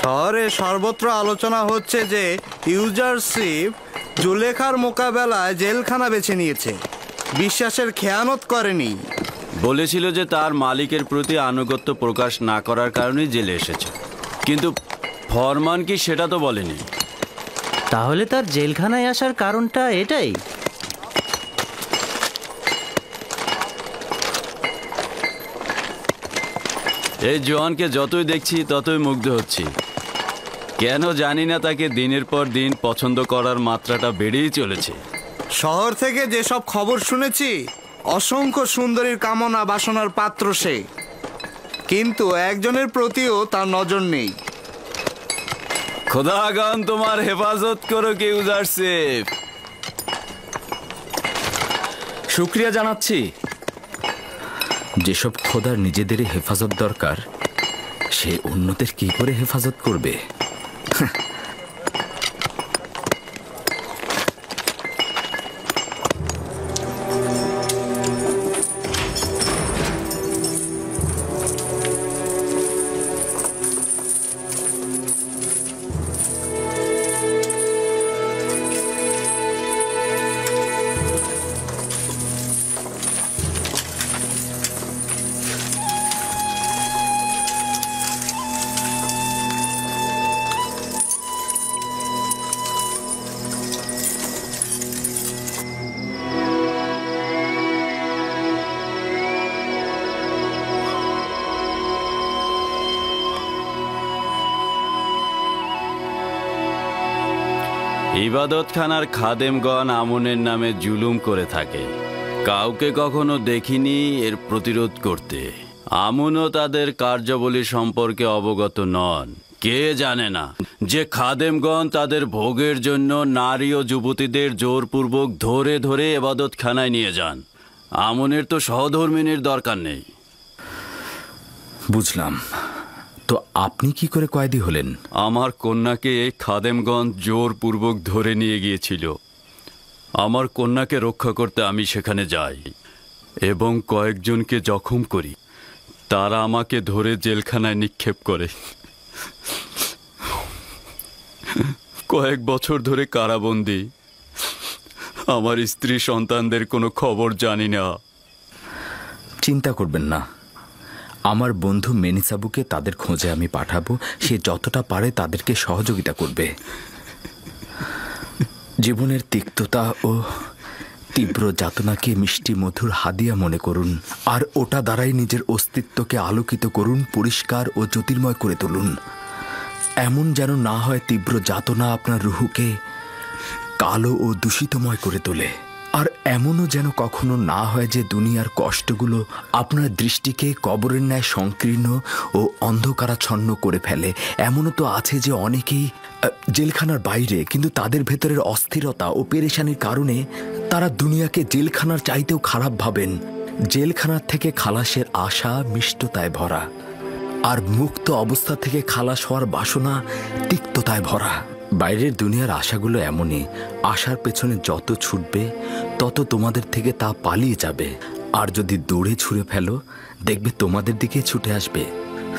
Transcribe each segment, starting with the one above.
শহরে সর্বত্র আলোচনা হচ্ছে যে ইউজারশিপ জুলেখার মোকাবেলায় জেলখানা বেছে নিয়েছে, বিশ্বাসের খেয়ানত করেনি। বলেছিল যে তার মালিকের প্রতি আনুগত্য প্রকাশ না করার কারণেই জেলে এসেছে, কিন্তু ফরমান কি সেটা তো বলেনি। তাহলে তার জেলখানায় আসার কারণটা এটাই? এই জোয়ানকে যতই দেখছি ততই মুগ্ধ হচ্ছি। কেন জানি না, তাকে দিনের পর দিন পছন্দ করার মাত্রাটা বেড়েই চলেছে। শহর থেকে যেসব খবর শুনেছি, অসংখ্য সুন্দরীর কামনা বাসনার পাত্র সে, কিন্তু একজনের প্রতিও তার নজর নেই। খোদাগণ তোমার হেফাজত করো কি ইউজারশিপ। শুক্রিয়া জানাচ্ছি। যেসব খোদার নিজেদেরই হেফাজত দরকার, সে অন্যদের কি করে হেফাজত করবে? ইবাদতখানার খাদেমগণ আমনের নামে জুলুম করে থাকে। কাউকে কখনো দেখিনি এর প্রতিরোধ করতে। আমনও তাদের কার্যাবলী সম্পর্কে অবগত নন। কে জানে না যে খাদেমগণ তাদের ভোগের জন্য নারী ও যুবতীদের জোরপূর্বক ধরে ধরে ইবাদতখানায় নিয়ে যান। আমনের তো সহধর্মিনীর দরকার নেই। বুঝলাম। তো আপনি কি করে কয়েদি হলেন? আমার কন্যাকে এই খাদেমগণ জোরপূর্বক ধরে নিয়ে গিয়েছিল। আমার কন্যাকে রক্ষা করতে আমি সেখানে যাই এবং কয়েকজনকে জখম করি। তারা আমাকে ধরে জেলখানায় নিক্ষেপ করে। কয়েক বছর ধরে কারাবন্দী। আমার স্ত্রী সন্তানদের কোনো খবর জানি না। চিন্তা করবেন না, আমার বন্ধু মেনিসাবুকে তাদের খোঁজে আমি পাঠাবো। সে যতটা পারে তাদেরকে সহযোগিতা করবে। জীবনের তিক্ততা ও তীব্র যাতনাকে মিষ্টি মধুর হাদিয়া মনে করুন, আর ওটা দ্বারাই নিজের অস্তিত্বকে আলোকিত করুন, পরিষ্কার ও জ্যোতির্ময় করে তুলুন। এমন যেন না হয় তীব্র যাতনা আপনার রুহুকে কালো ও দূষিতময় করে তোলে, আর এমনও যেন কখনো না হয় যে দুনিয়ার কষ্টগুলো আপনার দৃষ্টিকে কবরের ন্যায় সংকীর্ণ ও অন্ধকারাচ্ছন্ন করে ফেলে। এমনও তো আছে যে অনেকেই জেলখানার বাইরে, কিন্তু তাদের ভেতরের অস্থিরতা ও পেরেশানির কারণে তারা দুনিয়াকে জেলখানার চাইতেও খারাপ ভাবেন। জেলখানার থেকে খালাসের আশা মিষ্টতায় ভরা, আর মুক্ত অবস্থা থেকে খালাস হওয়ার বাসনা তিক্ততায় ভরা। বাইরের দুনিয়ার আশাগুলো এমনই, আশার পেছনে যত ছুটবে তত তোমাদের থেকে তা পালিয়ে যাবে, আর যদি দৌড়ে ছুঁড়ে ফেলো দেখবে তোমাদের দিকে ছুটে আসবে।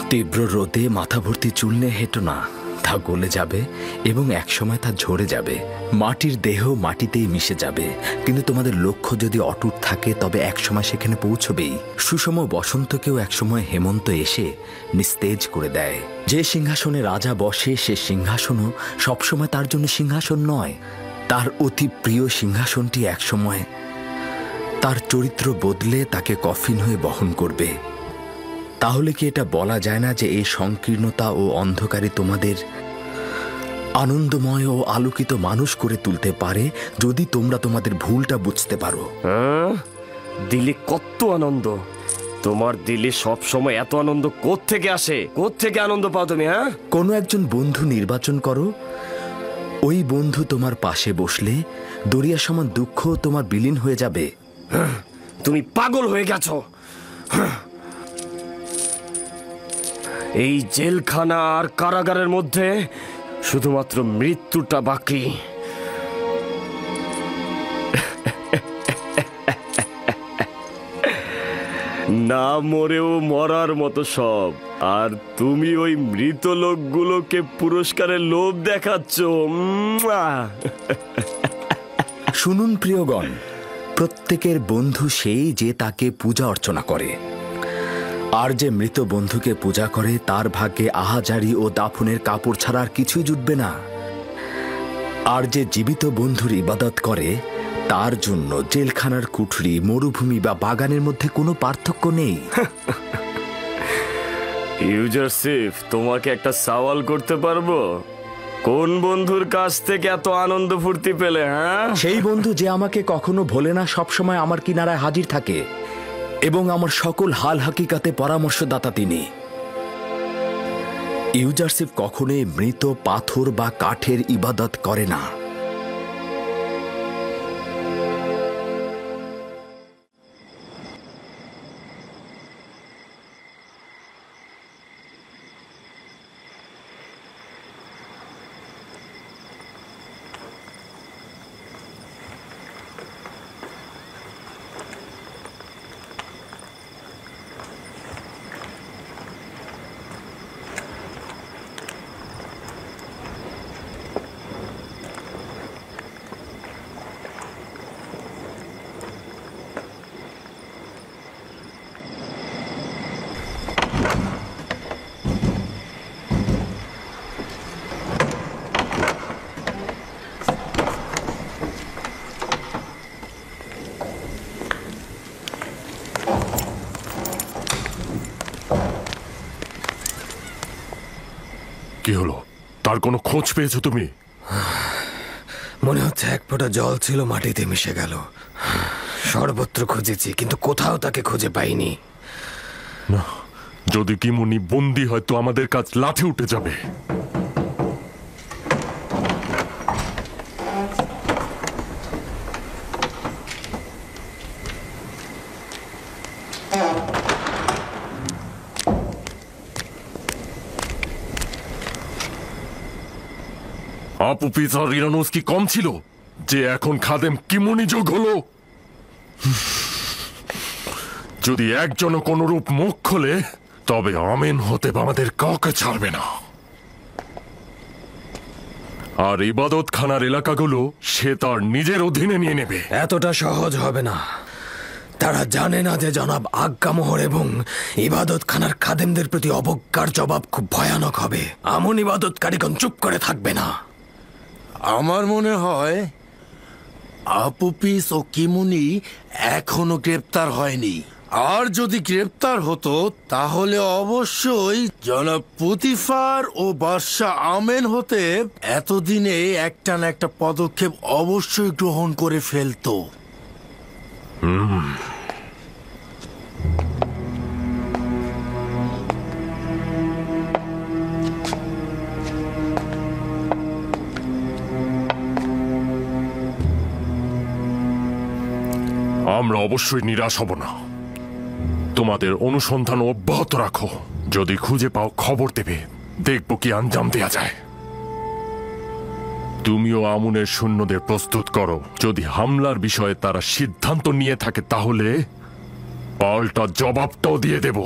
তীব্র রোদে মাথা ভর্তি চুল নিয়ে হেঁটো না, তা গলে যাবে এবং একসময় তা ঝরে যাবে। মাটির দেহ মাটিতেই মিশে যাবে, কিন্তু তোমাদের লক্ষ্য যদি অটুট থাকে তবে একসময় সেখানে পৌঁছবেই। সুষম বসন্তকেও একসময় হেমন্ত এসে নিস্তেজ করে দেয়। যে সিংহাসনে রাজা বসে সে সিংহাসনও সবসময় তার জন্য সিংহাসন নয়। তার অতি প্রিয় সিংহাসনটি একসময় তার চরিত্র বদলে তাকে কফিন হয়ে বহন করবে। তাহলে কি এটা বলা যায় না যে এই সংকীর্ণতা ও অন্ধকারে তোমাদের আনন্দময় ও আলোকিত মানুষ করে তুলতে পারে, যদি তোমরা তোমাদের ভুলটা বুঝতে পারো? দিলে কত আনন্দ! তোমার দিলে সব সময় এত আনন্দ কোত্থেকে আসে? কোত্থেকে আনন্দ পাও তুমি? কোনো একজন বন্ধু নির্বাচন করো। ওই বন্ধু তোমার পাশে বসলে দরিয়া সমান দুঃখ তোমার বিলীন হয়ে যাবে। তুমি পাগল হয়ে গেছো। এই জেলখানা আর কারাগারের মধ্যে শুধুমাত্র মৃত্যুটা বাকি। না মরেও মরার মতো সব, আর তুমি ওই মৃত লোকগুলোকে পুরস্কারের লোভ দেখাচ্ছ। শুনুন প্রিয়গণ, প্রত্যেকের বন্ধু সেই যে তাকে পূজা অর্চনা করে, আর যে মৃত বন্ধুকে পূজা করে তার ভাগ্যে আহাজারি ও দাফনের কাপড় ছাড়া আর কিছুই জুটবে না। আর যে জীবিত বন্ধুর ইবাদত করে তার জন্য জেলখানার কুঠরি, মরুভূমি বা বাগানের মধ্যে কোনো পার্থক্য নেই। ইউজারসিফ, তোমাকে একটা সওয়াল করতে পারবো? কোন বন্ধুর কাছ থেকে এত আনন্দ ফুর্তি পেলে? হ্যাঁ, সেই বন্ধু যে আমাকে কখনো ভোলে না, সবসময় আমার কিনারায় হাজির থাকে এবং আমার সকল হাল হাকিকাতে পরামর্শদাতা তিনি। ইউজারসিফ কখনোই মৃত পাথর বা কাঠের ইবাদত করে না। কি হলো? তার কোনো খোঁজ পেয়েছো তুমি? মনে হচ্ছে এক ফোঁটা জল ছিল মাটিতে মিশে গেল। সর্বত্র খুঁজেছি কিন্তু কোথাও তাকে খুঁজে পাইনি। না, যদি কিমুনি বন্দী হয় তো আমাদের কাজ লাথি উঠে যাবে। আপুপিস আর ইরানুস কি কম ছিল যে এখন খাদেম কিমুনি যোগ হলো? যদি একজনও কোনরূপ মুখ খোলে তবে আমিন হতে আমাদের কাউকে ছাড়বে না। আর ইবাদত খানার এলাকাগুলো সে তার নিজের অধীনে নিয়ে নেবে। এতটা সহজ হবে না। তারা জানে না যে জনাব আজ্ঞামোহর এবং ইবাদত খানার খাদেমদের প্রতি অবজ্ঞার জবাব খুব ভয়ানক হবে। আমন ইবাদতকারীগণ চুপ করে থাকবে না। আমার মনে হয় আপুপিস ও কিমুনি এখনো গ্রেপ্তার হয়নি। আর যদি গ্রেপ্তার হতো তাহলে অবশ্যই জনাব পুতিফার ও বাদশাহ আমেন হতে এতদিনে একটা না একটা পদক্ষেপ অবশ্যই গ্রহণ করে ফেলতো। আমরা অবশ্যই নিরাশ হব না। তোমাদের অনুসন্ধান অব্যাহত রাখো। যদি খুঁজে পাও খবর দেবে, দেখবো কি আঞ্জাম দেয়া যায়। তুমিও আমুনের সৈন্যদের প্রস্তুত করো। যদি হামলার বিষয়ে তারা সিদ্ধান্ত নিয়ে থাকে তাহলে পাল্টা জবাবটাও দিয়ে দেব।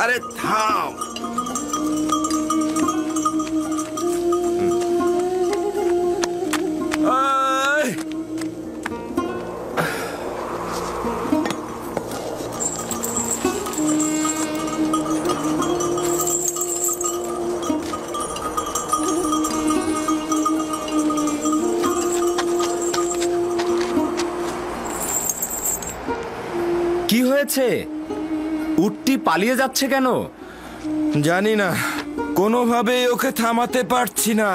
আরে থাম। আয়! কি হয়েছে? উটটি পালিয়ে যাচ্ছে কেন? জানি না, কোনোভাবেই ওকে থামাতে পারছি না।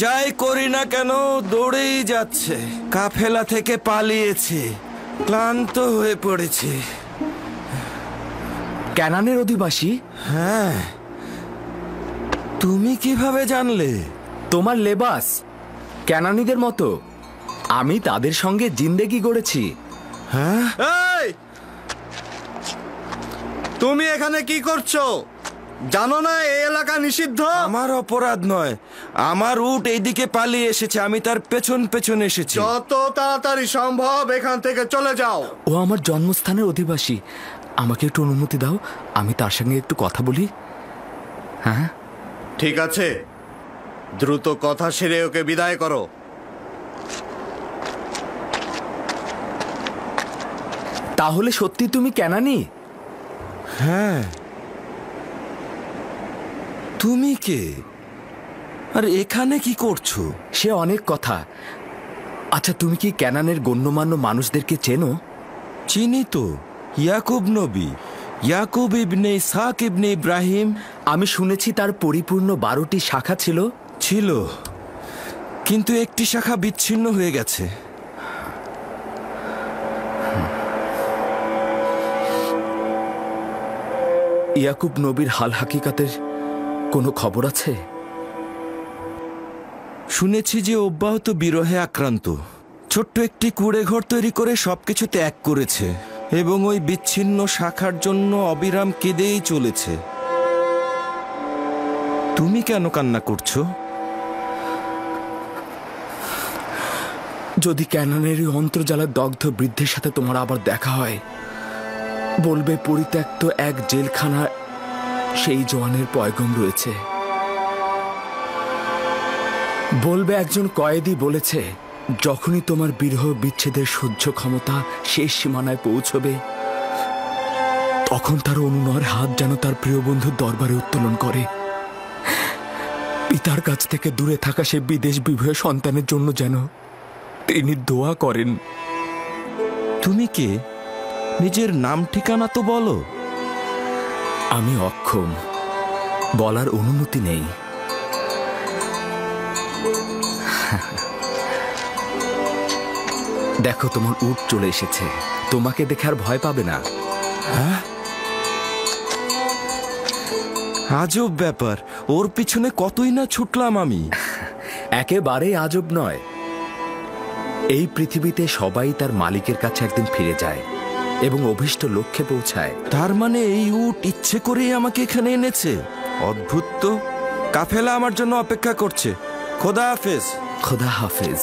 যাই করি না কেন দৌড়েই যাচ্ছে। কাফেলা থেকে পালিয়েছে, ক্লান্ত হয়ে পড়েছে। ক্যানানের অধিবাসী? হ্যাঁ। তুমি কিভাবে জানলে? তোমার লেবাস ক্যানানীদের মতো। আমি তাদের সঙ্গে জিন্দেগি গড়েছি। হ্যাঁ, এই! তুমি এখানে কি করছো? জানো না এই এলাকা নিষিদ্ধ? আমার অপরাধ নয়, আমার উট এইদিকে পালিয়ে এসেছে, আমি তার পেছন পেছন এসেছি। যত তাড়াতাড়ি সম্ভব এখান থেকে চলে যাও। ও আমার জন্মস্থানের অধিবাসী। আমাকে একটু অনুমতি দাও, আমি তার সঙ্গে একটু কথা বলি। হ্যাঁ, ঠিক আছে, দ্রুত কথা সেরে ওকে বিদায় করো। তাহলে সত্যি তুমি ক্যানানি? হ্যাঁ। তুমি কে? আর এখানে কি করছো? সে অনেক কথা। আচ্ছা, তুমি কি ক্যানানের গণ্যমান্য মানুষদেরকে চেনো? চিনি তো, ইয়াকুব নবী, ইয়াকুব ইবনে ইসহাক ইবনে ইব্রাহিম। আমি শুনেছি তার পরিপূর্ণ 12টি শাখা ছিল। ছিল, কিন্তু একটি শাখা বিচ্ছিন্ন হয়ে গেছে। ইয়াকুব নবীর হাল হাকিকাতের কোনো খবর আছে? শুনেছি যে অব্যাহত বিরহে আক্রান্ত, ছোট্ট একটি কুঁড়ে ঘর তৈরি করে সবকিছু ত্যাগ করেছে এবং ওই বিচ্ছিন্ন শাখার জন্য অবিরাম কেঁদেই চলেছে। তুমি কেন কান্না করছো? যদি ক্যানানের এই অন্তর্জালের দগ্ধ বৃদ্ধের সাথে তোমার আবার দেখা হয়, বলবে পরিত্যক্ত এক জেলখানা সেই জওয়ানের পয়গম রয়েছে। বলবে একজন কয়েদি বলেছে, যখনই তোমার বিরহ বিচ্ছেদের সহ্য ক্ষমতা শেষ সীমানায় পৌঁছবে, তখন তার অনুনয়ের হাত যেন তার প্রিয় বন্ধুর দরবারে উত্তোলন করে। পিতার কাছ থেকে দূরে থাকা সে বিদেশ বিভূয় সন্তানের জন্য যেন তিনি দোয়া করেন। তুমি কে? নিজের নাম ঠিকানা তো বলো। আমি অক্ষম, বলার অনুমতি নেই। দেখো, তোমার উট চলে এসেছে, তোমাকে দেখে আর ভয় পাবে না। হ্যাঁ, আজব ব্যাপার, ওর পিছনে কতই না ছুটলাম আমি। একেবারে আজব নয়। এই পৃথিবীতে সবাই তার মালিকের কাছে একদিন ফিরে যায় এবং অভীষ্ট লক্ষ্যে পৌঁছায়। তার মানে এই উট ইচ্ছে করেই আমাকে এখানে এনেছে? অদ্ভুত তো। কাফেলা আমার জন্য অপেক্ষা করছে। খোদা হাফেজ। খোদা হাফেজ।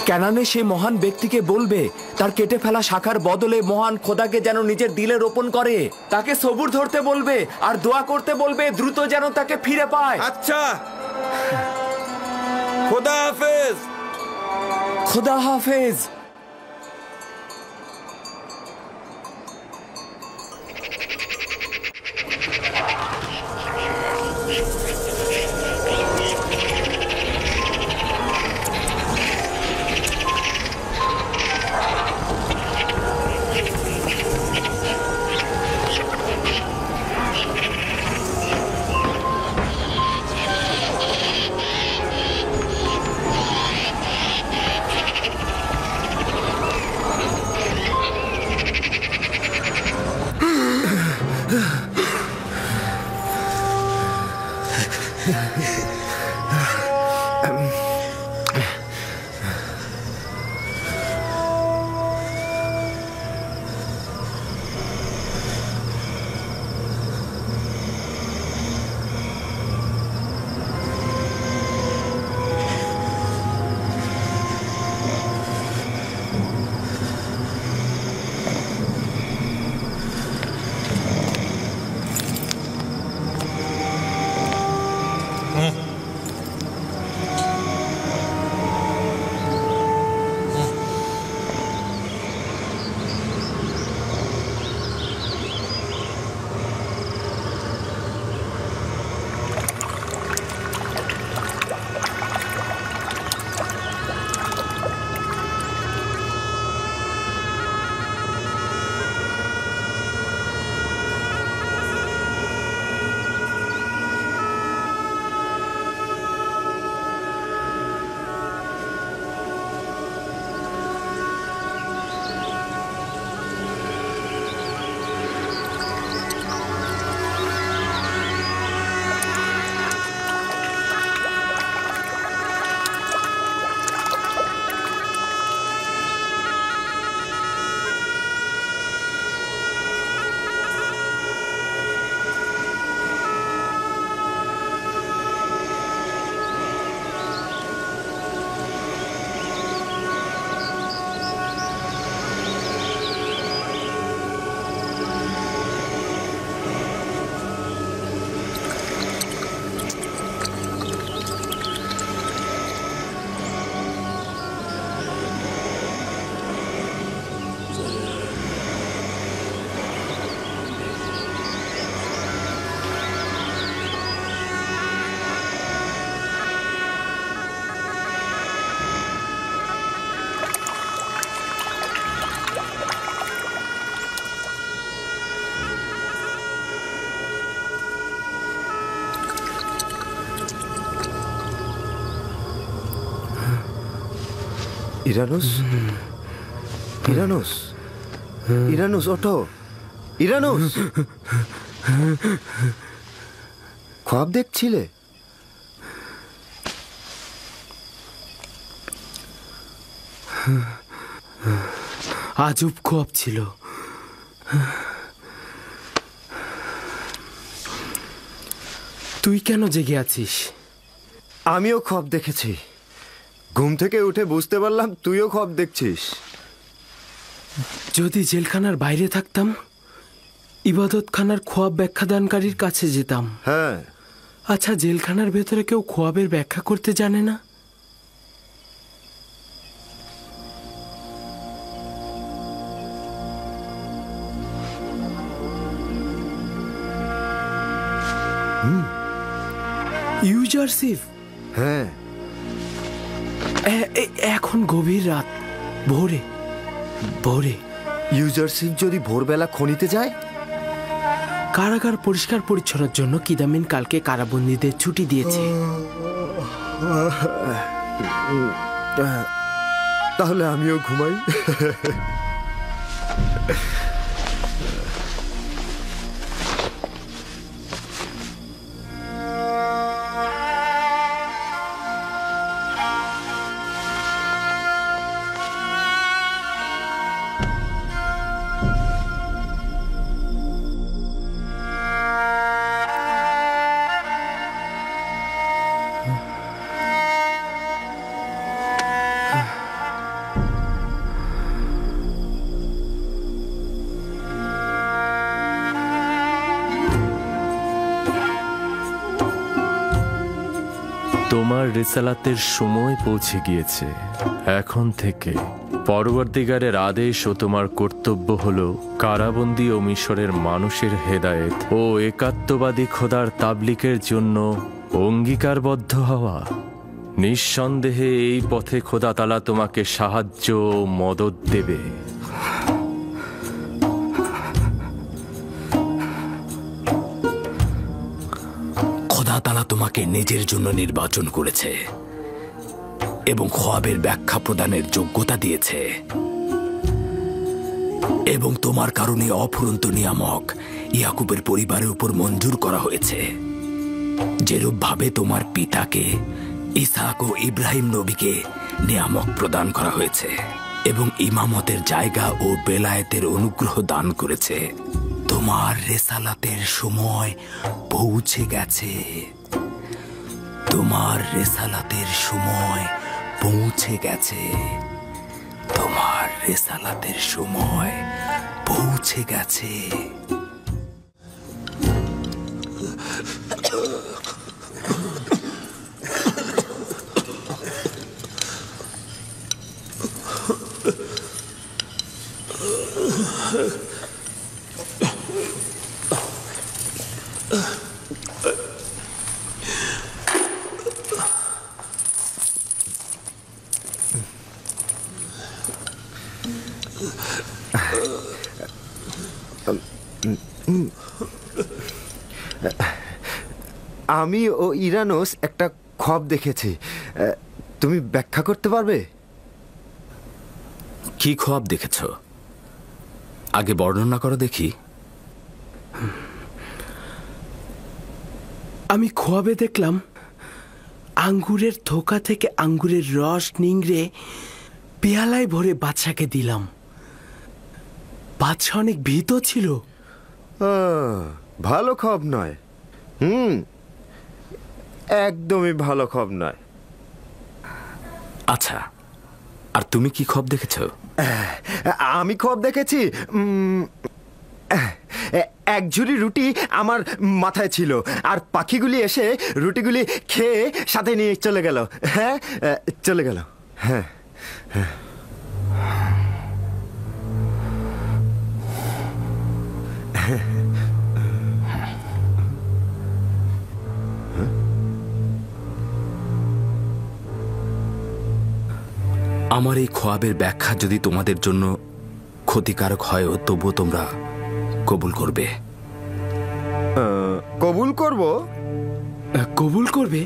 ক্যানানে সে মহান ব্যক্তিকে বলবে তার কেটে ফেলা শাখার বদলে মহান খোদাকে যেন নিজের দিলে রোপণ করে। তাকে সবুর ধরতে বলবে আর দোয়া করতে বলবে দ্রুত যেন তাকে ফিরে পায়। আচ্ছা, খোদা হাফেজ। খোদা হাফেজ। ইরানুস, ইরানুস, ইরানুস, ওঠো। ইরানুস, খ্বাব দেখছিলে? আজব খ্বাব ছিল। তুই কেন জেগে আছিস? আমিও খ্বাব দেখেছি। ঘুম থেকে উঠে বুঝতে পারলাম তুইও খ্বাব দেখছিস। যদি জেলখানার বাইরে থাকতাম, ইবাদতখানার খ্বাব ব্যাখ্যাদানকারীর কাছে যেতাম। হ্যাঁ। আচ্ছা, জেলখানার ভেতরে কেউ খ্বাবের ব্যাখ্যা করতে জানে না? ইউজারশিপ। হ্যাঁ। এখন গভীর রাত, ভোরে ভোরে। ইউজারশিপ যদি ভোরবেলা খনিতে যায়? কারাগার পরিষ্কার পরিচ্ছন্নের জন্য কিদামিন কালকে কারাবন্দীদের ছুটি দিয়েছে। তাহলে আমিও ঘুমাই। তোমার রিসালাতের সময় পৌঁছে গিয়েছে। এখন থেকে পরবর্তীকারের আদেশ ও তোমার কর্তব্য হলো কারাবন্দী ও মিশরের মানুষের হেদায়েত ও একাত্মবাদী খোদার তাবলিকের জন্য অঙ্গীকারবদ্ধ হওয়া। নিঃসন্দেহে এই পথে খোদা তাআলা তোমাকে সাহায্য ও মদদ দেবে। খোদা তাআলা তোমাকে নিজের জন্য নির্বাচন করেছে এবং খ্বাবের ব্যাখ্যা প্রদানের যোগ্যতা দিয়েছে, এবং তোমার কারণে অফুরন্ত নিয়ামক ইয়াকুবের পরিবারের উপর মঞ্জুর করা হয়েছে, যেরূপ ভাবে তোমার পিতাকে ইসহাক ও ইব্রাহিম নবীকে নিয়ামক প্রদান করা হয়েছে এবং ইমামতের জায়গা ও বেলায়েতের অনুগ্রহ দান করেছে। তোমার রেসালাতের সময় পৌঁছে গেছে। তোমার রেসালাতের সময় পৌঁছে গেছে। তোমার রেসালাতের সময় পৌঁছে গেছে। আমি ও ইরানুস একটা খ্বাব দেখেছি। তুমি ব্যাখ্যা করতে পারবে? কি খ্বাব দেখেছ? আগে বর্ণনা করো দেখি। আমি খ্বাবে দেখলাম আঙ্গুরের থোকা থেকে আঙ্গুরের রস নিংড়ে পেয়ালায় ভরে বাদশাকে দিলাম। বাদশা অনেক ভীত ছিল। ভালো খ্বাব নয়। একদমই ভালো খ্বাব নয়। আচ্ছা, আর তুমি কি খ্বাব দেখেছ? আমি খ্বাব দেখেছি এক ঝুড়ি রুটি আমার মাথায় ছিল, আর পাখিগুলি এসে রুটিগুলি খেয়ে সাথে নিয়ে চলে গেল। হ্যাঁ, চলে গেল। হ্যাঁ, হ্যাঁ। আমার এই খ্বাবের ব্যাখ্যা যদি তোমাদের জন্য ক্ষতিকারক হয়, তবুও তোমরা কবুল করবে? কবুল করব। কবুল করবে?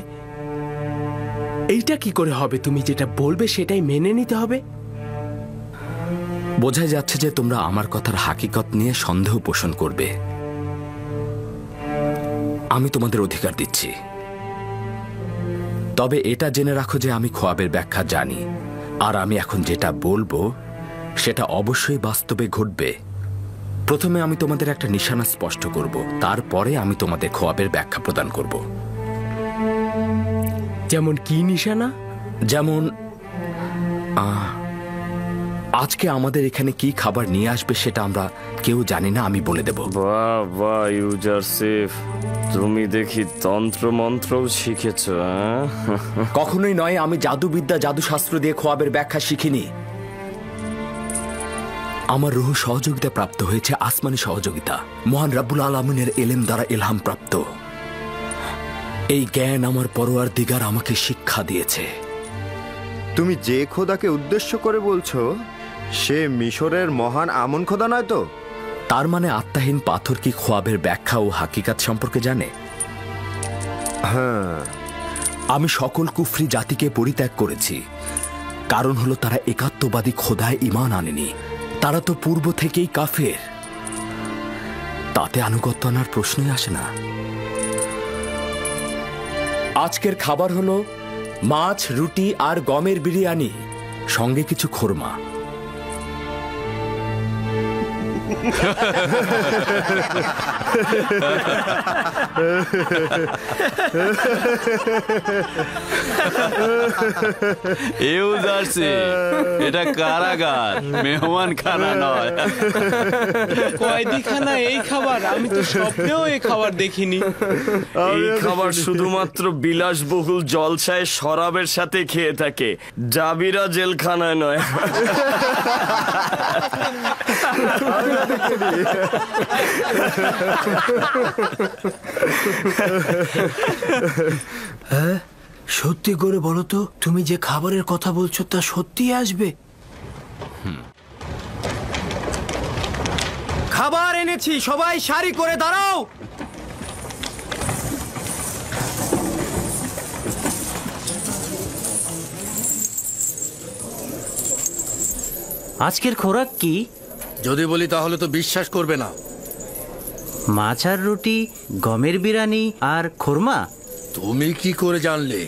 এইটা কি করে হবে? তুমি যেটা বলবে সেটাই মেনে নিতে হবে। বোঝাই যাচ্ছে যে তোমরা আমার কথার হাকিকত নিয়ে সন্দেহ পোষণ করবে। আমি তোমাদের অধিকার দিচ্ছি, তবে এটা জেনে রাখো যে আমি খোয়াবের ব্যাখ্যা জানি, আর আমি এখন যেটা বলবো সেটা অবশ্যই বাস্তবে ঘটবে। প্রথমে আমি তোমাদের একটা নিশানা স্পষ্ট করব, তারপরে আমি তোমাদের খোয়াবের ব্যাখ্যা প্রদান করব। যেমন কি নিশানা? যেমন আজকে আমাদের এখানে কি খাবার নিয়ে আসবে সেটা আমরা কেউ জানি না, আমি বলে দেব। বাহ বাহ ইউজারশিপ, তুমি দেখি তন্ত্র মন্ত্রও শিখেছ। কখনোই নয়, আমি জাদুবিদ্যা জাদুশাস্ত্র দিয়ে খোয়াবের ব্যাখ্যা শিখিনি। আমার রুহ সহযোগিতা প্রাপ্ত হয়েছে, আসমানি সহযোগিতা, মহান রাব্বুল আলামিনের এলেম দ্বারা ইলহাম প্রাপ্ত। এই জ্ঞান আমার পরওয়ারদিগার আমাকে শিক্ষা দিয়েছে। তুমি যে খোদাকে উদ্দেশ্য করে বলছো সে মিশরের মহান আমন খোদা নয় তো? তার মানে আত্মাহীন পাথর কি খোয়াবের ব্যাখ্যা ও হাকিকাত সম্পর্কে জানে? হ্যাঁ। আমি সকল কুফরি জাতিকে পরিত্যাগ করেছি, কারণ হলো তারা একাত্মবাদী খোদায় ঈমান আনেনি। তারা তো পূর্ব থেকেই কাফের, তাতে আনুগত্য আনার প্রশ্নই আসে না। আজকের খাবার হলো মাছ, রুটি আর গমের বিরিয়ানি, সঙ্গে কিছু খোরমা। এটা কারাগার, মেহমান খানা নয়। কয়েদিখানা এই খাবার? আমি তো স্বপ্নেও এই খাবার দেখিনি। এই খাবার শুধুমাত্র বিলাসবহুল জলসায় শরাবের সাথে খেয়ে থাকে, জাবিরা জেলখানায় নয়। হ্যাঁ, সত্যি করে বলো তো, তুমি যে খাবারের কথা বলছো তা সত্যি আসবে? খাবার এনেছি, সবাই সারি করে দাঁড়াও। আজকের খোরাক কি? যদি বলি তাহলে তো বিশ্বাস করবে না। মাছ আর রুটি, গমের বিরিয়ানি আর খোরমা। তুমি কি করে জানলে?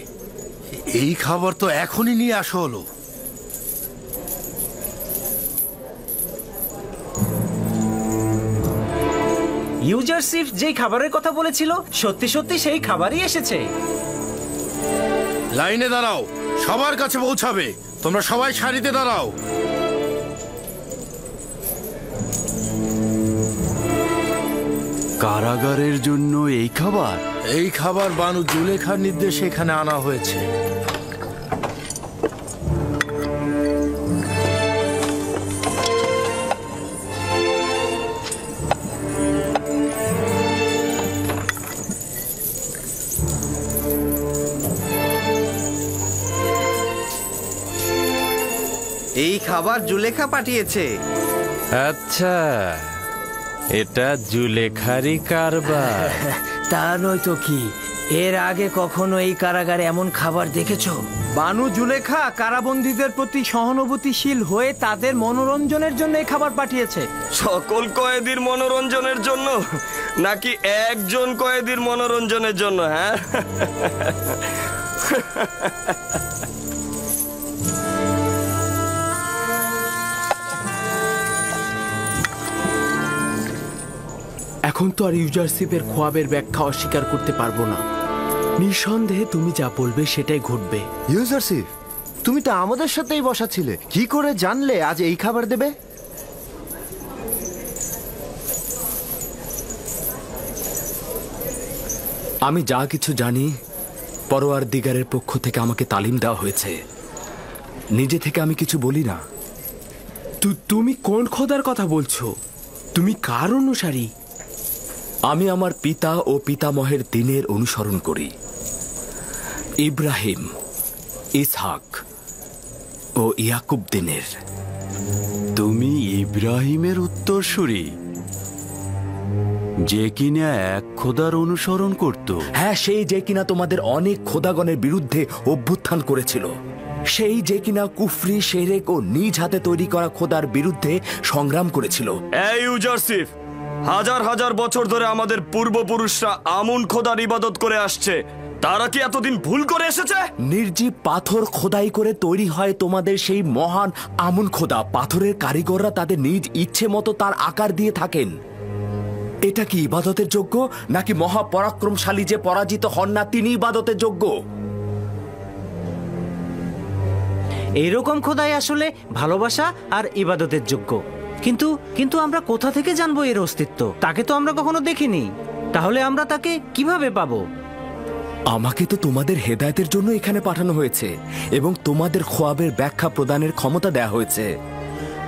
এই খাবার তো এখনই নিয়ে আসা হলো। ইউজারশিপ যেই খাবারের কথা বলেছিল সত্যি সত্যি সেই খাবারই এসেছে। লাইনে দাঁড়াও, সবার কাছে পৌঁছাবে। তোমরা সবাই সারিতে দাঁড়াও। কারাগারের জন্য এই খাবার? এই খাবার বানু জুলেখার নির্দেশে এখানে আনা হয়েছে। এই খাবার জুলেখা পাঠিয়েছে। আচ্ছা, এটা জুলেখারি কারবার। তা নয় তো কি, এর আগে কখনো এই কারাগারে এমন খাবার দেখেছো? বানু জুলেখা কারাবন্দীদের প্রতি সহানুভূতিশীল হয়ে তাদের মনোরঞ্জনের জন্য এই খাবার পাঠিয়েছে। সকল কয়েদির মনোরঞ্জনের জন্য নাকি একজন কয়েদির মনোরঞ্জনের জন্য? হ্যাঁ, এখন তো আর ইউজারশিপের খোয়াবের ব্যাখ্যা অস্বীকার করতে পারবো না। নিঃসন্দেহে তুমি যা বলবে সেটাই ঘটবে। ইউজারশিপ, তুমি তো আমাদের সাথেই বসা ছিলে, কি করে জানলে আজ এই খাবার দেবে? আমি যা কিছু জানি পরওয়ারদিগারের পক্ষ থেকে আমাকে তালিম দেওয়া হয়েছে। নিজে থেকে আমি কিছু বলি না। তুমি কোন খোদার কথা বলছো? তুমি কার অনুসারী? আমি আমার পিতা ও পিতামহের দিনের অনুসরণ করি, ইব্রাহিম, ইসহাক ও ইয়াকুব দিনের। তুমি ইব্রাহিমের উত্তরসূরি? যে কিনা এক খোদার অনুসরণ করত। হ্যাঁ, সেই যে কিনা তোমাদের অনেক খোদাগণের বিরুদ্ধে অভ্যুত্থান করেছিল, সেই যে কিনা কুফরি, শেরেক ও নিজ হাতে তৈরি করা খোদার বিরুদ্ধে সংগ্রাম করেছিল। এই ইউজারশিপ, হাজার হাজার বছর ধরে আমাদের পূর্বপুরুষরা আমুন খোদার ইবাদত করে আসছে। তারা কি এতদিন ভুল করে এসেছে? নির্জীব পাথর খোদাই করে তৈরি হয় তোমাদের সেই মহান আমুন খোদা। পাথরের কারিগররা তাদের নিজ ইচ্ছে মতো তার আকার দিয়ে থাকেন। এটা কি ইবাদতের যোগ্য, নাকি মহাপরাক্রমশালী যে পরাজিত হন না তিনি ইবাদতের যোগ্য? এইরকম খোদাই আসলে ভালোবাসা আর ইবাদতের যোগ্য। কিন্তু কিন্তু আমরা কোথা থেকে জানবো এর অস্তিত্ব? তাকে তো আমরা কখনো দেখিনি। তাহলে আমরা তাকে কিভাবে পাবো? আমাকে তো তোমাদের হেদায়েতের জন্য এখানে পাঠানো হয়েছে এবং তোমাদের খোয়াবের ব্যাখ্যা প্রদানের ক্ষমতা দেয়া হয়েছে।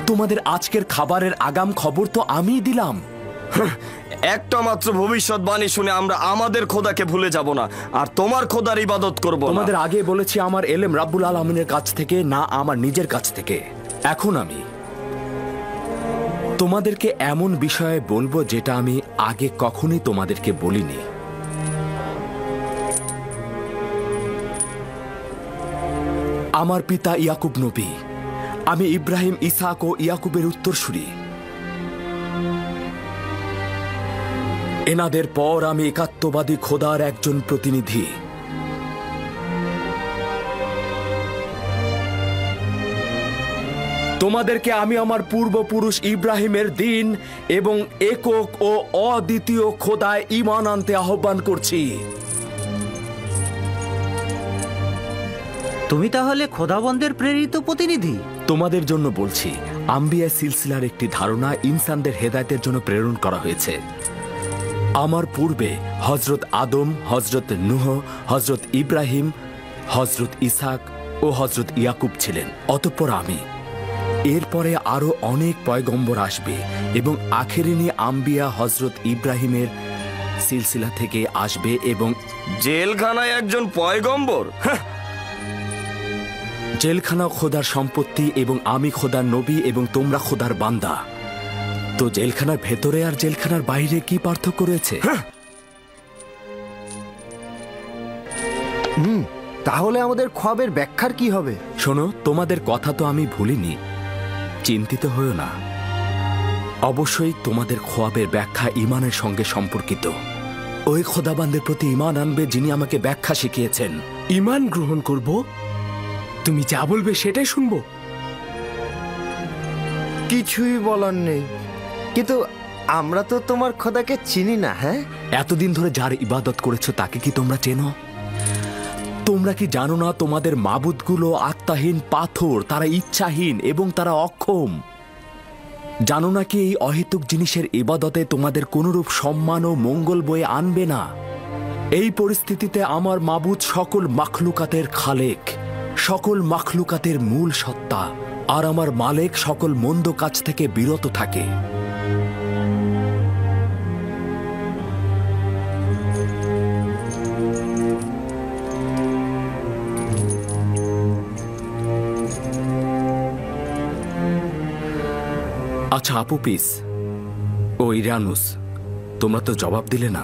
তোমাদের আজকের খাবারের আগাম খবর তো আমিই দিলাম। একটা মাত্র ভবিষ্যৎবাণী শুনে আমরা আমাদের খোদাকে ভুলে যাব না, আর তোমার খোদার ইবাদত করব না। তোমাদের আগে বলেছি আমার এলেম রাব্বুল আলামিনের কাছ থেকে, না আমার নিজের কাছ থেকে। এখন আমি তোমাদেরকে এমন বিষয়ে বলবো যেটা আমি আগে কখনোই তোমাদেরকে বলিনি। আমার পিতা ইয়াকুব নবী, আমি ইব্রাহিম, ইসাক ও ইয়াকুবের উত্তরসূরি। এনাদের পর আমি একাত্মবাদী খোদার একজন প্রতিনিধি। তোমাদেরকে আমি আমার পূর্বপুরুষ ইব্রাহিমের দিন এবং একক ও অদ্বিতীয় খোদায় ঈমান আনতে আহ্বান করছি। তুমি তাহলে খোদাবন্দের প্রেরিত প্রতিনিধি? তোমাদের জন্য বলছি, আম্বিয়া সিলসিলার একটি ধারণা ইনসানদের হেদায়েতের জন্য প্রেরণ করা হয়েছে। আমার পূর্বে হজরত আদম, হজরত নূহ, হজরত ইব্রাহিম, হজরত ইসাক ও হজরত ইয়াকুব ছিলেন। অতঃপর আমি। এরপরে আরো অনেক পয়গম্বর আসবে এবং আখেরিনী আম্বিয়া হজরত ইব্রাহিমের সিলসিলা থেকে আসবে। এবং জেলখানায় একজন পয়গম্বর? জেলখানা খোদার সম্পত্তি এবং আমি খোদার নবী এবং তোমরা খোদার বান্দা। তো জেলখানার ভেতরে আর জেলখানার বাইরে কি পার্থক্য রয়েছে? তাহলে আমাদের খোয়াবের ব্যাখ্যার কি হবে? শোনো, তোমাদের কথা তো আমি ভুলিনি, চিন্তিত হও না। অবশ্যই তোমাদের খোয়াবের ব্যাখ্যা ঈমানের সঙ্গে সম্পর্কিত। ওই খোদাবান্দের প্রতি ঈমান আনবে যিনি আমাকে ব্যাখ্যা শিখিয়েছেন। ঈমান গ্রহণ করব? তুমি যা বলবে সেটাই শুনবো। কিছুই বলার নেই, কিন্তু আমরা তো তোমার খোদাকে চিনি না। হ্যাঁ, এতদিন ধরে যার ইবাদত করেছো তাকে কি তোমরা চেনো? তোমরা কি জানো না তোমাদের মাবুদগুলো আত্মাহীন পাথর, তারা ইচ্ছাহীন এবং তারা অক্ষম? জানো না কি এই অহেতুক জিনিসের ইবাদতে তোমাদের কোনরূপ সম্মান ও মঙ্গল বয়ে আনবে না? এই পরিস্থিতিতে আমার মাবুদ সকল মাখলুকাতের খালেক, সকল মাখলুকাতের মূল সত্তা, আর আমার মালেক সকল মন্দ কাজ থেকে বিরত থাকে। আচ্ছা আপুপিস ও ইরানুস, তোমরা তো জবাব দিলে না।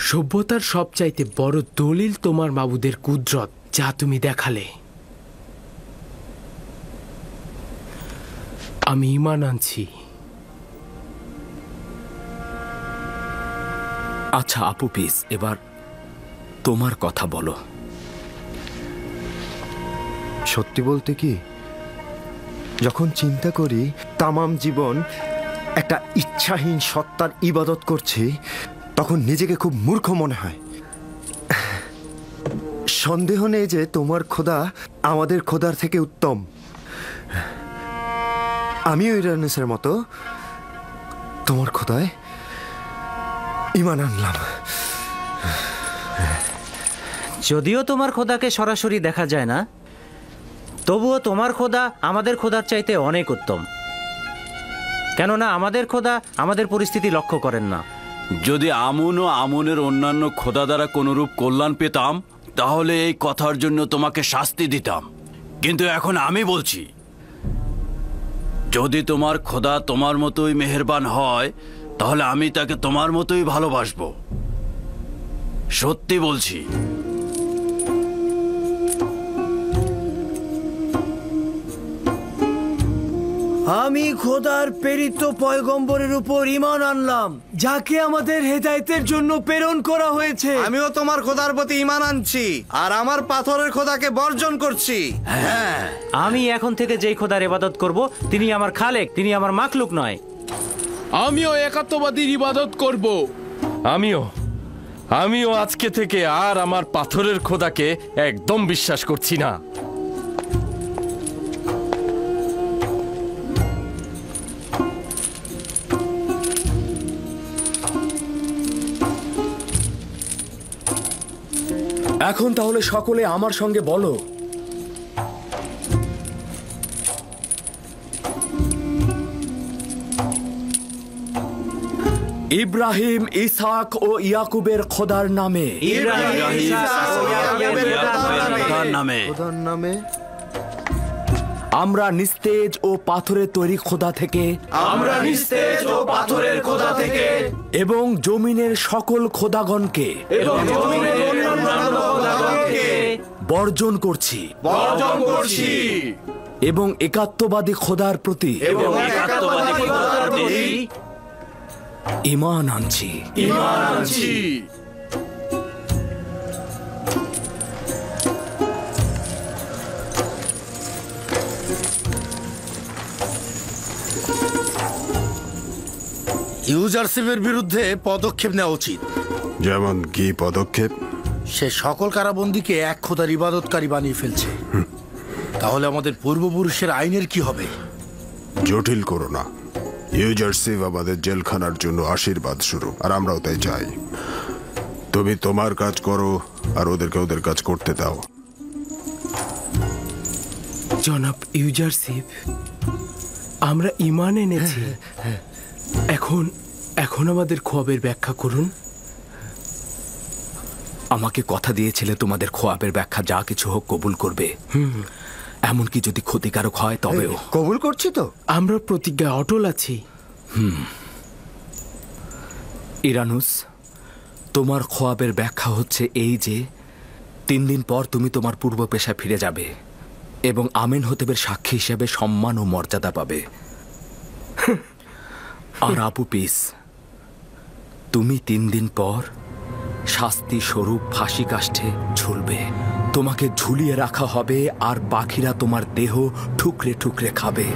সভ্যতার সবচাইতে বড় দলিল তোমার মাবুদের কুদরত, যা তুমি দেখালে। আমি ঈমান আনছি। আচ্ছা আপুপিস, এবার তোমার কথা বলো। সত্যি বলতে কি, যখন চিন্তা করি তামাম জীবন একটা ইচ্ছাহীন সত্তার ইবাদত করছি, তখন নিজেকে খুব মূর্খ মনে হয়। সন্দেহ নেই যে তোমার খোদা আমাদের খোদার থেকে উত্তম। আমিও ইরানুসের মতো তোমার খোদায় ঈমান আনলাম। যদিও তোমার খোদাকে সরাসরি দেখা যায় না, তবুও তোমার খোদা আমাদের খোদার চাইতে অনেক উত্তম। কেননা আমাদের খোদা আমাদের পরিস্থিতি লক্ষ্য করেন না। যদি আমুন ও আমুনের অন্যান্য খোদা দ্বারা কোনরূপ কল্যাণ পেতাম, তাহলে এই কথার জন্য তোমাকে শাস্তি দিতাম। কিন্তু এখন আমি বলছি, যদি তোমার খোদা তোমার মতোই মেহেরবান হয় তাহলে আমি তাকে তোমার মতোই ভালোবাসবো। সত্যি বলছি। আমি খোদার প্রেরিত পয়গম্বরের উপর ঈমান আনলাম, যাকে আমাদের হেদায়েতের জন্য প্রেরণ করা হয়েছে। আমিও তোমার খোদার প্রতি ঈমান আনছি আর আমার পাথরের খোদাকে বর্জন করছি। হ্যাঁ, আমি এখন থেকে যেই খোদার ইবাদত করব তিনি আমার খালেক, তিনি আমার মাখলুক নয়। আমিও একাত্মবাদীর ইবাদত করব। আমিও আজকে থেকে আর আমার পাথরের খোদাকে একদম বিশ্বাস করছি না। এখন তাহলে সকলে আমার সঙ্গে বলো, ইব্রাহিম, ইসহাক ও ইয়াকুবের খোদার নামে। আমরা নিস্তেজ ও পাথরের তৈরি খোদা থেকে এবং জমিনের সকল খোদাগণকে বর্জন করছি এবং একাত্মবাদী খোদার প্রতি ঈমান আনছি। ইউজারশিপের বিরুদ্ধে পদক্ষেপ নেওয়া উচিত। যেমন কি পদক্ষেপ? সে সকল কারাবন্দীকে এক খোদার ইবাদতকারী বানিয়ে ফেলছে। তাহলে আমাদের পূর্বপুরুষের আইনের কি হবে? জটিল করো না। ইউজারশিপ আমাদের জেলখানার জন্য আশীর্বাদ স্বরূপ, আর আমরাও তাই চাই। তুমি তোমার কাজ করো আর ওদেরকে ওদের কাজ করতে দাও। জনাব ইউজারশিপ, আমরা ঈমান এনেছি। এখন আমাদের খোয়াবের ব্যাখ্যা করুন। আমাকে কথা দিয়েছিলে তোমাদের খোয়াবের ব্যাখ্যা যা কিছু হোক কবুল করবে, এমনকি যদি ক্ষতিকারক হয় তবেও। কবুল করছি তো। আমরা প্রতিজ্ঞায় অটল আছি। ইরানুস, তোমার খোয়াবের ব্যাখ্যা হচ্ছে এই যে 3 দিন পর তুমি তোমার পূর্ব পেশায় ফিরে যাবে এবং আমেন হতেবের সাক্ষী হিসেবে সম্মান ও মর্যাদা পাবে। আর আবু পিস, তুমি 3 দিন পর শাস্তি স্বরূপ ফাঁসি কাষ্ঠে ঝুলবে। তোমাকে ঝুলিয়ে রাখা হবে আর পাখিরা তোমার দেহ ঠুকরে ঠুকরে খাবে।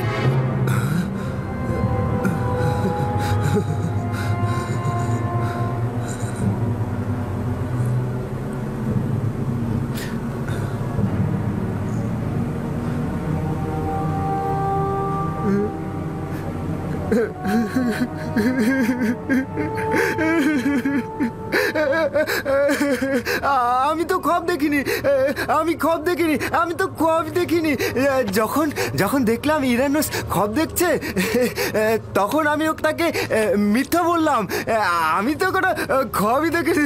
আমি তো খোয়াব দেখিনি, আমি তো খোয়াব দেখিনি। যখন দেখলাম ইরানুস খোয়াব দেখছে, তখন আমি তাকে মিথ্যা বললাম। আমি তো কোনো খোয়াবই দেখিনি।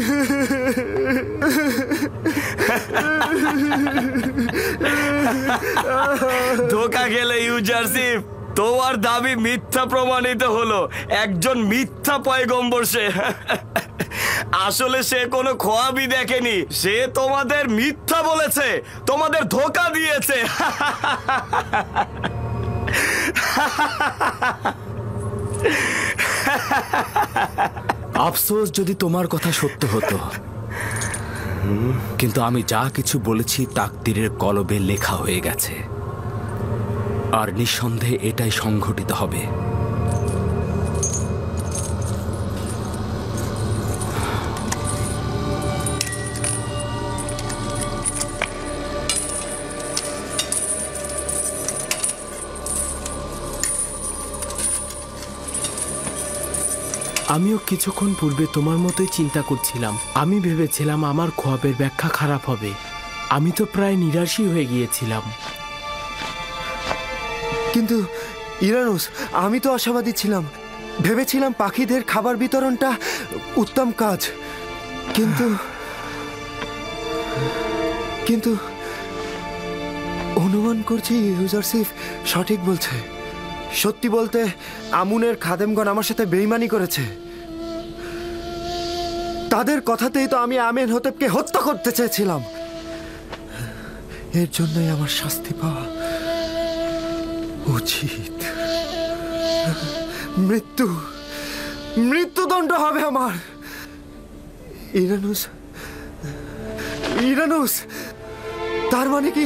ধোকা গেলে ইউজারশিপ, তোমার দাবি মিথ্যা প্রমাণিত হলো। একজন মিথ্যা পয়গম্বর সে। আসলে সে কোনো খোয়াবই দেখেনি, সে তোমাদের মিথ্যা বলেছে, তোমাদের ধোকা দিয়েছে। আফসোস যদি তোমার কথা সত্য হতো, কিন্তু আমি যা কিছু বলেছি তাকদীরের কলবে লেখা হয়ে গেছে, আর নিঃসন্দেহে এটাই সংঘটিত হবে। আমিও কিছুক্ষণ পূর্বে তোমার মতোই চিন্তা করছিলাম। আমি ভেবেছিলাম আমার খোয়াবের ব্যাখ্যা খারাপ হবে। আমি তো প্রায় নিরাশই হয়ে গিয়েছিলাম। কিন্তু ইরানুস, আমি তো আশাবাদী ছিলাম। ভেবেছিলাম পাখিদের খাবার বিতরণটা উত্তম কাজ। কিন্তু অনুমান করছি ইউজারশিপ সঠিক বলছে। সত্যি বলতে আমুনের খাদেমগণ আমার সাথে বেইমানি করেছে। তাদের কথাতেই তো আমি আমেন হতেবকে হত্যা করতে চেয়েছিলাম। এর জন্যই আমার শাস্তি পাওয়া উচিত। মৃত্যুদণ্ড হবে আমার। ইরানুস, তার মানে কি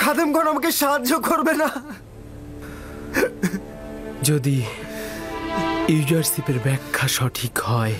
খাদেমগণ আমাকে সাহায্য করবে না? যদি ইউজারশিপের ব্যাখ্যা সঠিক হয়,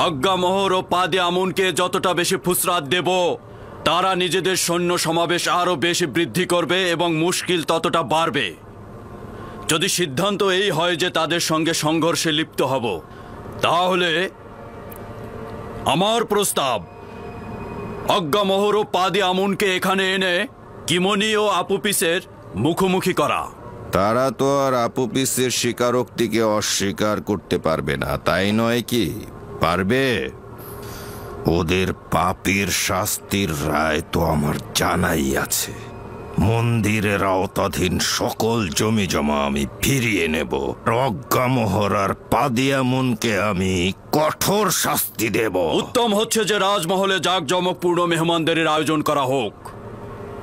আজ্ঞামোহর ও পাদে আমুনকে যতটা বেশি ফুসরাত দেব, তারা নিজেদের সৈন্য সমাবেশ আরো বেশি বৃদ্ধি করবে এবং মুশকিল ততটা বাড়বে। যদি সিদ্ধান্ত এই হয় যে তাদের সঙ্গে সংঘর্ষে লিপ্ত হব, তাহলে আমার প্রস্তাব আজ্ঞামোহর ও পাদে আমুনকে এখানে এনে কিমনি ও আপুপিসের মুখোমুখি করা। তারা তো আর আপুপিসের স্বীকারোক্তিকে অস্বীকার করতে পারবে না, তাই নয় কি? পারবে? ওদের পাপের শাস্তির রায় তো আমার জানাই আছে। মন্দিরের আওতাধীন সকল জমি জমা আমি ফিরিয়ে নেব। আজ্ঞামোহর আর পাদিয়ামুনকে আমি কঠোর শাস্তি দেব। উত্তম হচ্ছে যে রাজমহলে জাঁকজমকপূর্ণ মেহমানদের আয়োজন করা হোক।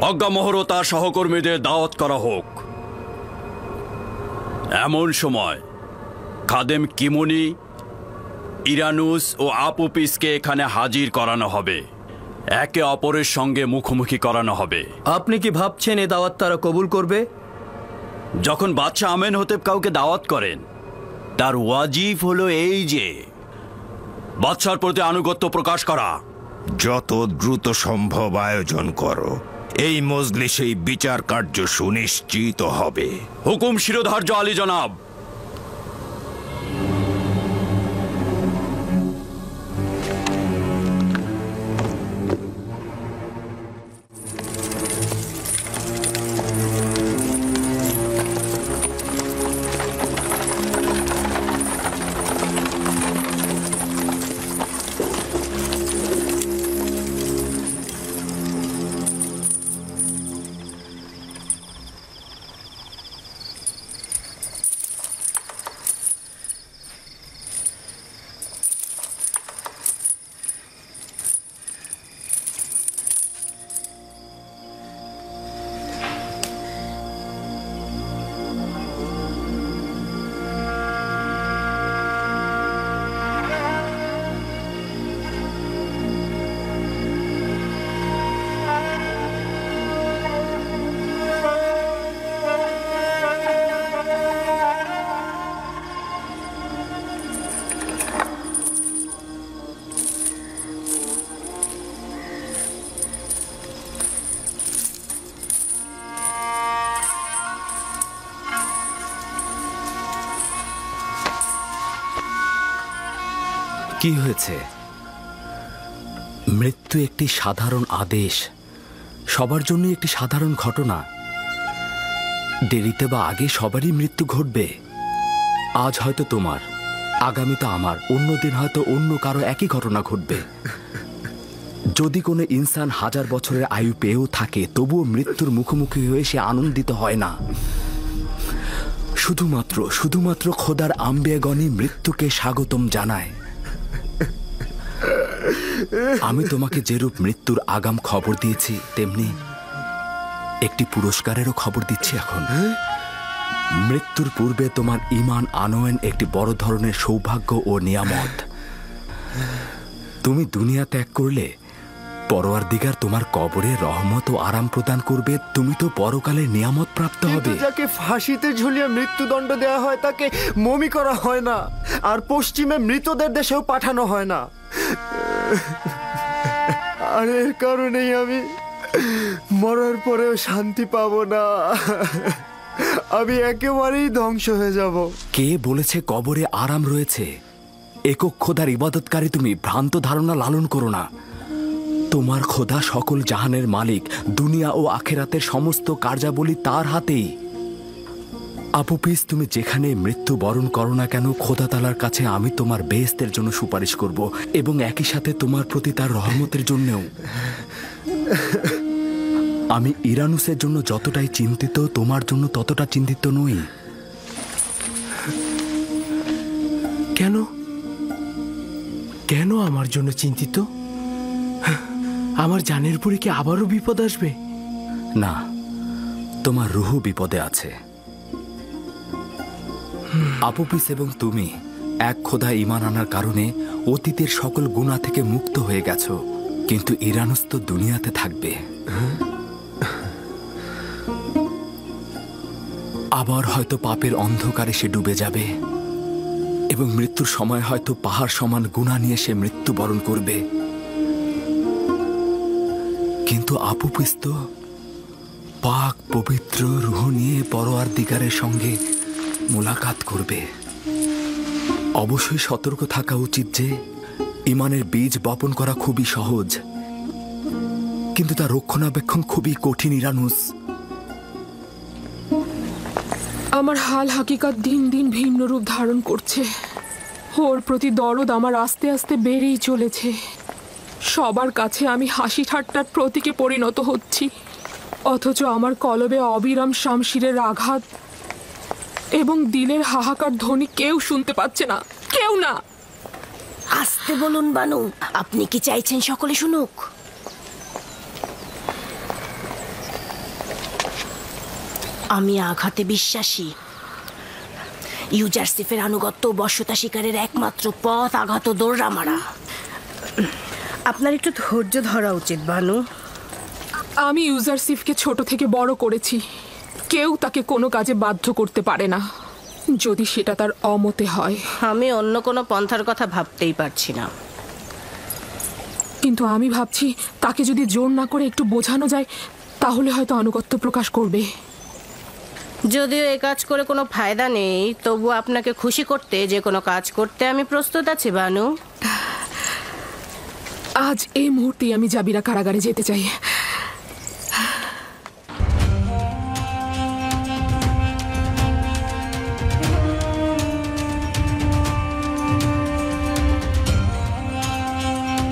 আজ্ঞামোহর ও তার সহকর্মীদের দাওয়াত করা হোক। এমন সময় খাদেম কিমনি, ইরানুস ও আপুপিসকে এখানে হাজির করানো হবে। একে অপরের সঙ্গে মুখোমুখি করানো হবে। আপনি কি ভাবছেন এ দাওয়াত তারা কবুল করবে? যখন বাদশাহ আমেন হতেব কাউকে দাওয়াত করেন, তার ওয়াজিব হলো এই যে বাদশার প্রতি আনুগত্য প্রকাশ করা। যত দ্রুত সম্ভব আয়োজন করো। এই মজলিসেই বিচার কার্য সুনিশ্চিত হবে। হুকুম শিরোধার্য আলী জনাব। কি হয়েছে? মৃত্যু একটি সাধারণ আদেশ, সবার জন্য একটি সাধারণ ঘটনা। দেরিতে বা আগে সবারই মৃত্যু ঘটবে। আজ হয়তো তোমার, আগামীতে আমার, অন্যদিন হয়তো অন্য কারো একই ঘটনা ঘটবে। যদি কোনো ইনসান 1000 বছরের আয়ু পেয়েও থাকে, তবুও মৃত্যুর মুখোমুখি হয়ে সে আনন্দিত হয় না। শুধুমাত্র খোদার আম্বিয়াগণই মৃত্যুকে স্বাগতম জানায়। আমি তোমাকে যেরূপ মৃত্যুর আগাম খবর দিয়েছি, তেমনি একটি পুরস্কারেরও খবর দিচ্ছি এখন। মৃত্যুর পূর্বে তোমার ঈমান আনয়ন একটি বড় ধরনের সৌভাগ্য ও নিয়ামত। তুমি দুনিয়া ত্যাগ করলে পরওয়ারদিগার তোমার কবরে রহমত ও আরাম প্রদান করবে। তুমি তো পরকালে নিয়ামত প্রাপ্ত হবে। যাকে ফাঁসিতে ঝুলিয়ে মৃত্যুদণ্ড দেওয়া হয় তাকে মমি করা হয় না, আর পশ্চিমে মৃতদের দেশেও পাঠানো হয় না। আর এর কারণেই আমি মরার পরেও শান্তি পাবো না। আমি একেবারেই ধ্বংস হয়ে যাব। কে বলেছে কবরে আরাম রয়েছে? একক খোদার ইবাদতকারী তুমি ভ্রান্ত ধারণা লালন করো না। তোমার খোদা সকল জাহানের মালিক, দুনিয়া ও আখেরাতের সমস্ত কার্যাবলী তার হাতেই। আপুপিস, তুমি যেখানে মৃত্যু বরণ করো না কেন, খোদা তালার কাছে আমি তোমার বেহেশতের জন্য সুপারিশ করব, এবং একই সাথে তোমার প্রতি তার রহমতের জন্যও। আমি ইরানুসের জন্য যতটাই চিন্তিত, তোমার জন্য ততটা চিন্তিত নই। কেন কেন আমার জন্য চিন্তিত? আমার জানের পরে কি আবারও বিপদ আসবে? না, তোমার রুহ বিপদে আছে। আপুপিস এবং তুমি এক খোদা ঈমান আনার কারণে অতীতের সকল গুনাহ থেকে মুক্ত হয়ে গেছো, কিন্তু ইরানুস তো দুনিয়াতে থাকবে। আবার হয়তো পাপের অন্ধকারে সে ডুবে যাবে, এবং মৃত্যুর সময় হয়তো পাহাড় সমান গুনাহ নিয়ে সে মৃত্যুবরণ করবে। কিন্তু আপুপিস তো পাক পবিত্র রুহ নিয়ে পরওয়ারদিগারের সঙ্গে মুলাকাত করবে। অবশ্যই সতর্ক থাকা উচিত যে ঈমানের বীজ বপন করা খুবই সহজ, কিন্তু তার রক্ষণাবেক্ষণ খুবই কঠিন। ইরানুস, আমার হাল হাকিকাত দিন দিন ভিন্ন রূপ ধারণ করছে। ওর প্রতি দরদ আমার আস্তে আস্তে বেড়েই চলেছে। সবার কাছে আমি হাসি ঠাট্টার প্রতীকে পরিণত হচ্ছি, অথচ আমার কলবে অবিরাম শামশিরের আঘাত এবং দিলের হাহাকার ধ্বনি কেউ শুনতে পাচ্ছে না, কেউ না। আস্তে বলুন বানু, আপনি কি চাইছেন সকলে শুনুক? আমি আঘাতে বিশ্বাসী। ইউজারসিফের আনুগত্য ও বশ্যতা শিকারের একমাত্র পথ আঘাত ও দৌড়া মারা। আপনার একটু ধৈর্য ধরা উচিত বানু। আমি ইউজারসিফকে ছোট থেকে বড় করেছি। কেউ তাকে কোনো কাজে বাধ্য করতে পারে না, যদি সেটা তার অমতে হয়। আমি অন্য কোনো পন্থার কথা ভাবতেই পারছি না। কিন্তু আমি ভাবছি তাকে যদি জোর না করে একটু বোঝানো যায়, তাহলে হয়তো আনুগত্য প্রকাশ করবে। যদিও এই কাজ করে কোনো ফায়দা নেই, তবু আপনাকে খুশি করতে যে কোনো কাজ করতে আমি প্রস্তুত আছি বানু। আজ এই মুহূর্তেই আমি জাবিরা কারাগারে যেতে চাই।